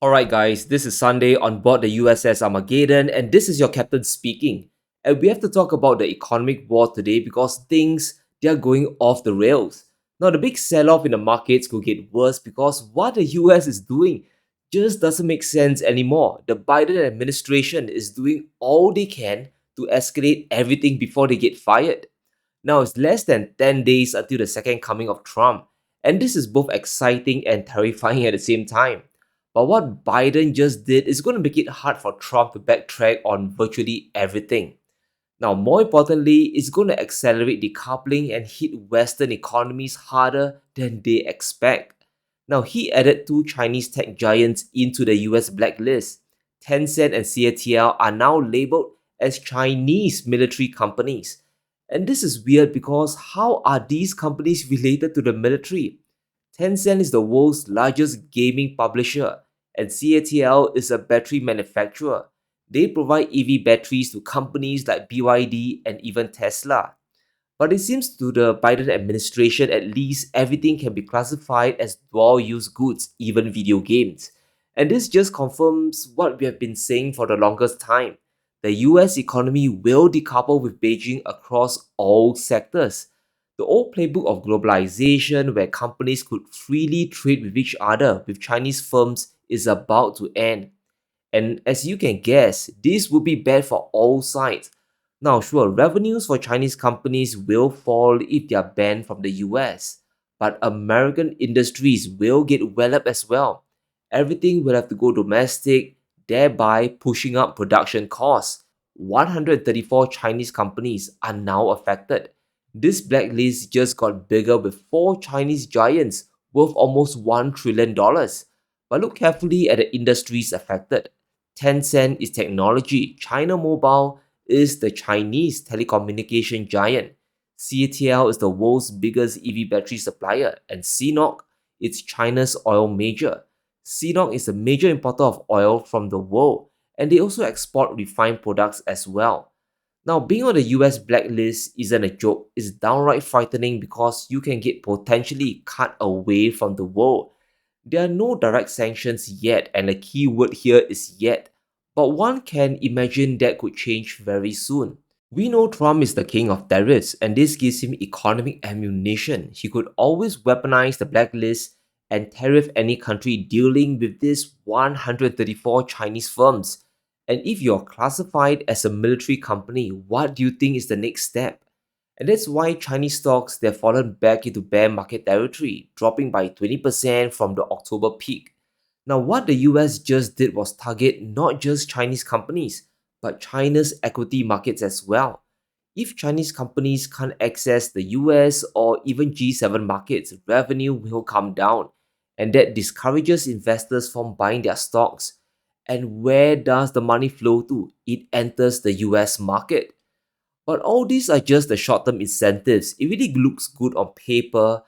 Alright, guys, this is Sunday on board the USS Armageddon, and this is your captain speaking. And we have to talk about the economic war today because things they are going off the rails. Now, the big sell off in the markets could get worse because what the US is doing just doesn't make sense anymore. The Biden administration is doing all they can to escalate everything before they get fired. Now, it's less than 10 days until the second coming of Trump, and this is both exciting and terrifying at the same time. But what Biden just did is going to make it hard for Trump to backtrack on virtually everything. Now, more importantly, it's going to accelerate decoupling and hit Western economies harder than they expect. Now, he added two Chinese tech giants into the US blacklist. Tencent and CATL are now labeled as Chinese military companies. And this is weird because how are these companies related to the military? Tencent is the world's largest gaming publisher, and CATL is a battery manufacturer. They provide EV batteries to companies like BYD and even Tesla. But it seems to the Biden administration, at least, everything can be classified as dual use goods, even video games. And this just confirms what we have been saying for the longest time. The US economy will decouple with Beijing across all sectors. The old playbook of globalization, where companies could freely trade with each other with Chinese firms, is about to end. And as you can guess, this would be bad for all sides. Now, sure, revenues for Chinese companies will fall if they are banned from the US, but American industries will get well up as well. Everything will have to go domestic, thereby pushing up production costs. 134 Chinese companies are now affected. This blacklist just got bigger with four Chinese giants worth almost $1 trillion. But look carefully at the industries affected. Tencent is technology, China Mobile is the Chinese telecommunication giant, CATL is the world's biggest EV battery supplier, and CNOOC is China's oil major. CNOOC is a major importer of oil from the world, and they also export refined products as well. Now, being on the US blacklist isn't a joke, it's downright frightening because you can get potentially cut away from the world. There are no direct sanctions yet, and the key word here is yet, but one can imagine that could change very soon. We know Trump is the king of tariffs, and this gives him economic ammunition. He could always weaponize the blacklist and tariff any country dealing with these 134 Chinese firms. And if you're classified as a military company, what do you think is the next step? And that's why Chinese stocks they've fallen back into bear market territory, dropping by 20% from the October peak. Now, what the US just did was target not just Chinese companies, but China's equity markets as well. If Chinese companies can't access the US or even G7 markets, revenue will come down, and that discourages investors from buying their stocks. And where does the money flow to? It enters the US market. But all these are just the short term incentives. It really looks good on paper,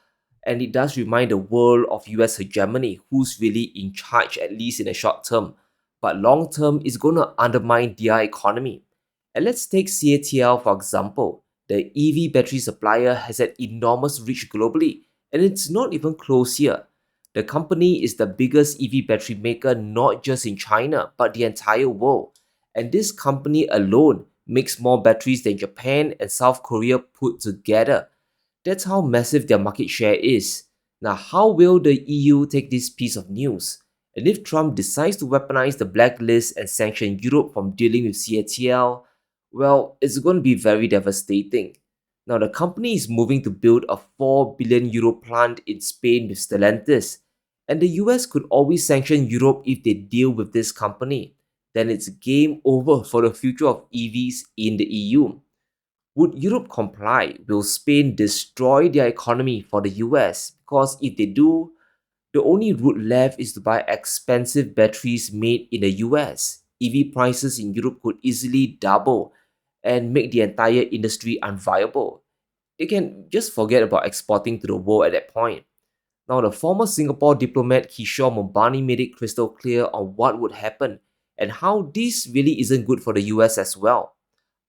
and it does remind the world of US hegemony, who's really in charge, at least in the short term. But long term, it's going to undermine their economy. And let's take CATL for example. The EV battery supplier has an enormous reach globally, and it's not even close here. The company is the biggest EV battery maker not just in China, but the entire world. And this company alone makes more batteries than Japan and South Korea put together. That's how massive their market share is. Now, how will the EU take this piece of news? And if Trump decides to weaponize the blacklist and sanction Europe from dealing with CATL, well, it's going to be very devastating. Now, the company is moving to build a 4 billion euro plant in Spain with Stellantis, and the US could always sanction Europe if they deal with this company. Then it's game over for the future of EVs in the EU. Would Europe comply? Will Spain destroy their economy for the US? Because if they do, the only route left is to buy expensive batteries made in the US. EV prices in Europe could easily double and make the entire industry unviable. They can just forget about exporting to the world at that point. Now, the former Singapore diplomat Kishore Mobani made it crystal clear on what would happen and how this really isn't good for the US as well.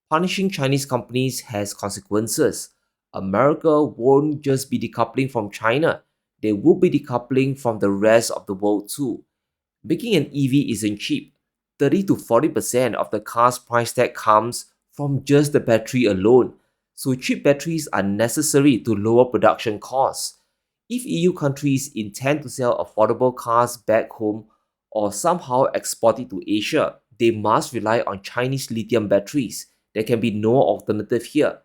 Punishing Chinese companies has consequences. America won't just be decoupling from China, they will be decoupling from the rest of the world too. Making an EV isn't cheap. 30 to 40% of the car's price tag comes from just the battery alone, so cheap batteries are necessary to lower production costs. If EU countries intend to sell affordable cars back home or somehow export it to Asia, they must rely on Chinese lithium batteries. There can be no alternative here.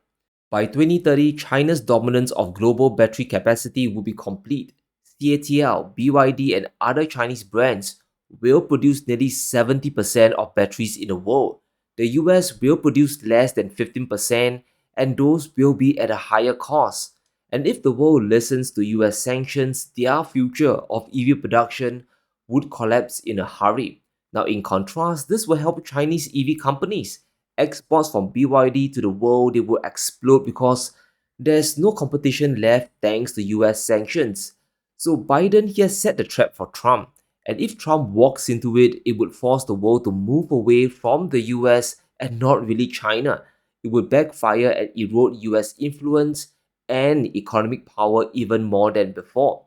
By 2030, China's dominance of global battery capacity will be complete. CATL, BYD, and other Chinese brands will produce nearly 70% of batteries in the world. The US will produce less than 15%, and those will be at a higher cost. And if the world listens to US sanctions, their future of EV production would collapse in a hurry. Now, in contrast, this will help Chinese EV companies. Exports from BYD to the world they will explode because there's no competition left thanks to US sanctions. So Biden he has set the trap for Trump, and if Trump walks into it, it would force the world to move away from the US and not really China. It would backfire and erode US influence and economic power even more than before.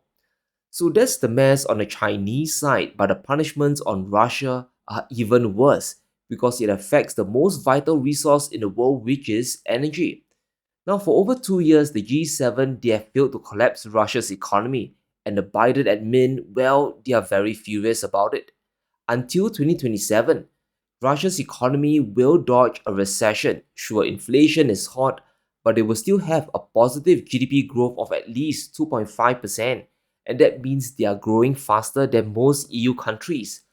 So that's the mess on the Chinese side, but the punishments on Russia are even worse because it affects the most vital resource in the world, which is energy. Now, for over 2 years, the G7 they have failed to collapse Russia's economy, and the Biden admin, well, they are very furious about it. Until 2027, Russia's economy will dodge a recession. Sure, inflation is hot, but they will still have a positive GDP growth of at least 2.5%, and that means they are growing faster than most EU countries.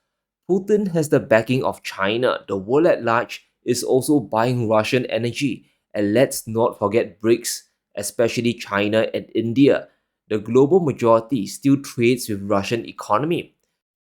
Putin has the backing of China. The world at large is also buying Russian energy. And let's not forget BRICS, especially China and India. The global majority still trades with Russian economy.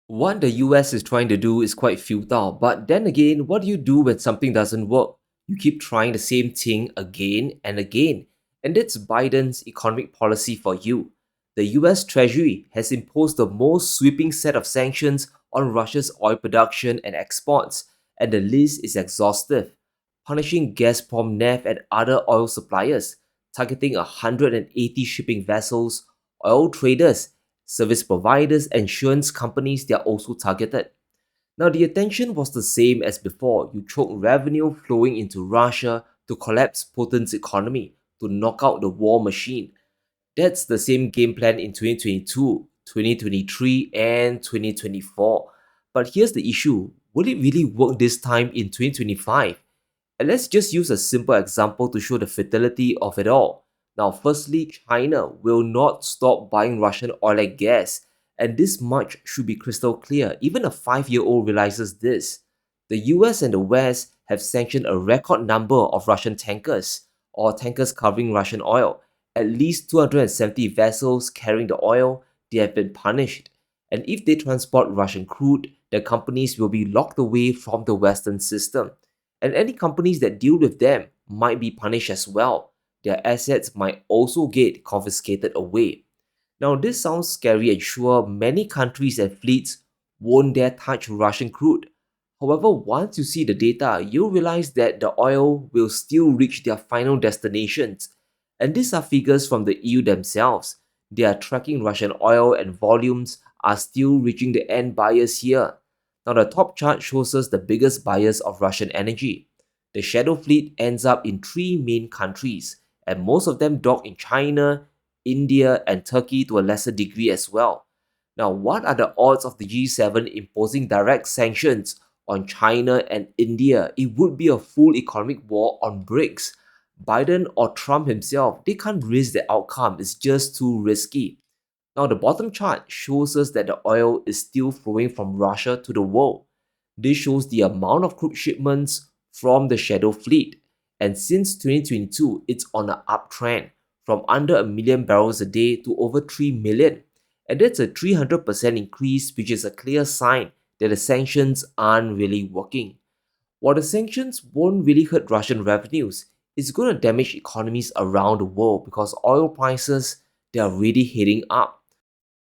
What the US is trying to do is quite futile, but then again, what do you do when something doesn't work? You keep trying the same thing again and again, and that's Biden's economic policy for you. The US Treasury has imposed the most sweeping set of sanctions on Russia's oil production and exports, and the list is exhaustive, punishing Gazprom Neft and other oil suppliers, targeting 180 shipping vessels, oil traders, service providers, insurance companies, they are also targeted. Now, the attention was the same as before. You choke revenue flowing into Russia to collapse Putin's economy, to knock out the war machine. That's the same game plan in 2022, 2023, and 2024. But here's the issue, will it really work this time in 2025? And let's just use a simple example to show the futility of it all. Now, firstly, China will not stop buying Russian oil and gas, and this much should be crystal clear. Even a 5-year-old realizes this. The US and the West have sanctioned a record number of Russian tankers, or tankers covering Russian oil. At least 270 vessels carrying the oil, they have been punished. And if they transport Russian crude, the companies will be locked away from the Western system, and any companies that deal with them might be punished as well. Their assets might also get confiscated away. Now, this sounds scary and sure many countries and fleets won't dare touch Russian crude. However, once you see the data, you'll realize that the oil will still reach their final destinations. And these are figures from the EU themselves. They are tracking Russian oil and volumes are still reaching the end buyers here. Now, the top chart shows us the biggest buyers of Russian energy. The shadow fleet ends up in three main countries, and most of them dock in China, India, and Turkey to a lesser degree as well. Now, what are the odds of the G7 imposing direct sanctions on China and India? It would be a full economic war on BRICS. Biden or Trump himself, they can't risk the outcome, it's just too risky. Now, the bottom chart shows us that the oil is still flowing from Russia to the world. This shows the amount of crude shipments from the shadow fleet. And since 2022, it's on an uptrend from under a million barrels a day to over 3 million. And that's a 300% increase, which is a clear sign that the sanctions aren't really working. While the sanctions won't really hurt Russian revenues, it's going to damage economies around the world because oil prices they are really heading up.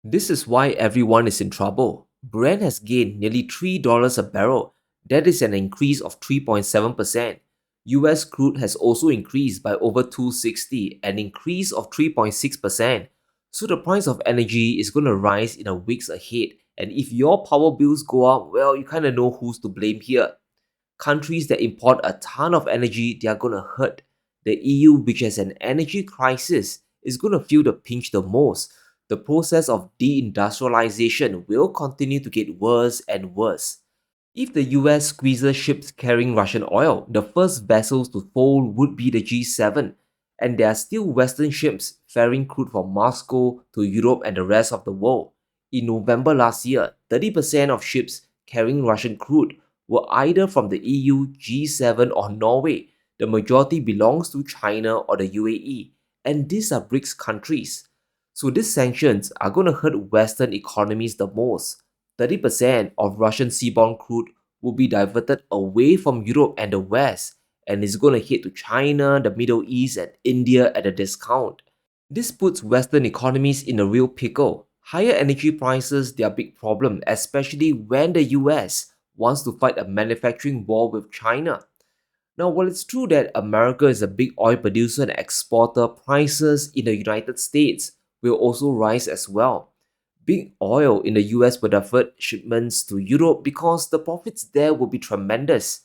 This is why everyone is in trouble. Brent has gained nearly $3 a barrel. That is an increase of 3.7%. US crude has also increased by over 260, an increase of 3.6%. So the price of energy is going to rise in the weeks ahead, And if your power bills go up, well, you kind of know who's to blame here. Countries that import a ton of energy, they are going to hurt. The EU, which has an energy crisis, is going to feel the pinch the most. The process of deindustrialization will continue to get worse and worse. If the US squeezes ships carrying Russian oil, the first vessels to fold would be the G7, and there are still Western ships ferrying crude from Moscow to Europe and the rest of the world. In November last year, 30% of ships carrying Russian crude were either from the EU, G7, or Norway. The majority belongs to China or the UAE, and these are BRICS countries. So these sanctions are going to hurt Western economies the most. 30% of Russian seaborne crude will be diverted away from Europe and the West, and is going to hit to China, the Middle East, and India at a discount. This puts Western economies in a real pickle. Higher energy prices, they are a big problem, especially when the US wants to fight a manufacturing war with China. Now, while it's true that America is a big oil producer and exporter, prices in the United States will also rise as well. Big oil in the US will divert shipments to Europe because the profits there will be tremendous.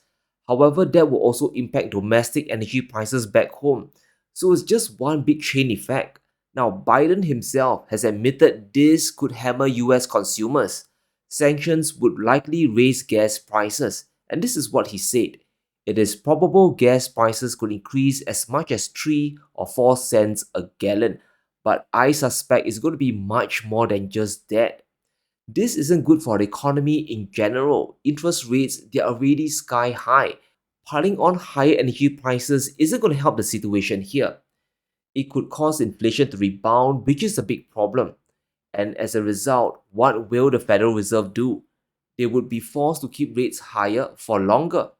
However, that will also impact domestic energy prices back home. So it's just one big chain effect. Now, Biden himself has admitted this could hammer US consumers. Sanctions would likely raise gas prices, and this is what he said. It is probable gas prices could increase as much as 3 or 4 cents a gallon, but I suspect it's going to be much more than just that. This isn't good for the economy in general. Interest rates, they are already sky high. Piling on higher energy prices isn't going to help the situation here. It could cause inflation to rebound, which is a big problem. And as a result, what will the Federal Reserve do? They would be forced to keep rates higher for longer.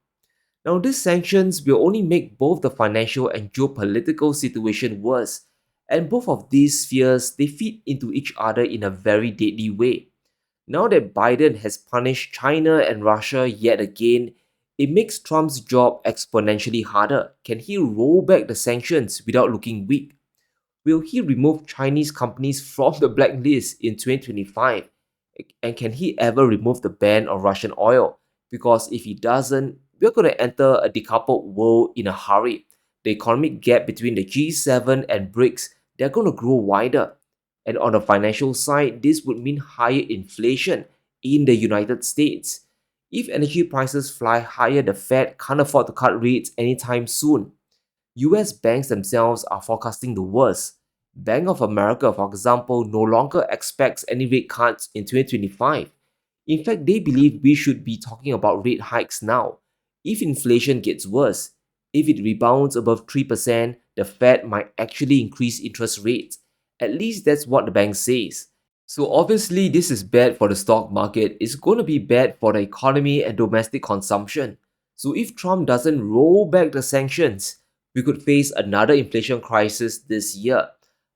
Now, these sanctions will only make both the financial and geopolitical situation worse, and both of these fears they feed into each other in a very deadly way. Now that Biden has punished China and Russia yet again, it makes Trump's job exponentially harder. Can he roll back the sanctions without looking weak? Will he remove Chinese companies from the blacklist in 2025? And can he ever remove the ban on Russian oil? Because if he doesn't, we're going to enter a decoupled world in a hurry. The economic gap between the G7 and BRICS, they're going to grow wider. And on the financial side, this would mean higher inflation in the United States. If energy prices fly higher, the Fed can't afford to cut rates anytime soon. US banks themselves are forecasting the worst. Bank of America, for example, no longer expects any rate cuts in 2025. In fact, they believe we should be talking about rate hikes now. If inflation gets worse, if it rebounds above 3%, the Fed might actually increase interest rates. At least that's what the bank says. So obviously, this is bad for the stock market. It's going to be bad for the economy and domestic consumption. So if Trump doesn't roll back the sanctions, we could face another inflation crisis this year.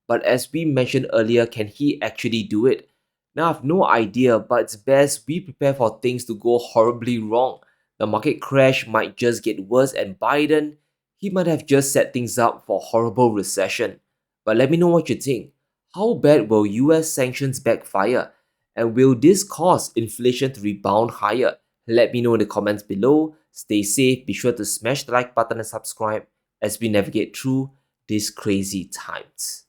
But as we mentioned earlier, can he actually do it? Now, I have no idea, but it's best we prepare for things to go horribly wrong. The market crash might just get worse, and Biden, he might have just set things up for horrible recession. But let me know what you think. How bad will US sanctions backfire? And will this cause inflation to rebound higher? Let me know in the comments below. Stay safe, be sure to smash the like button and subscribe as we navigate through these crazy times.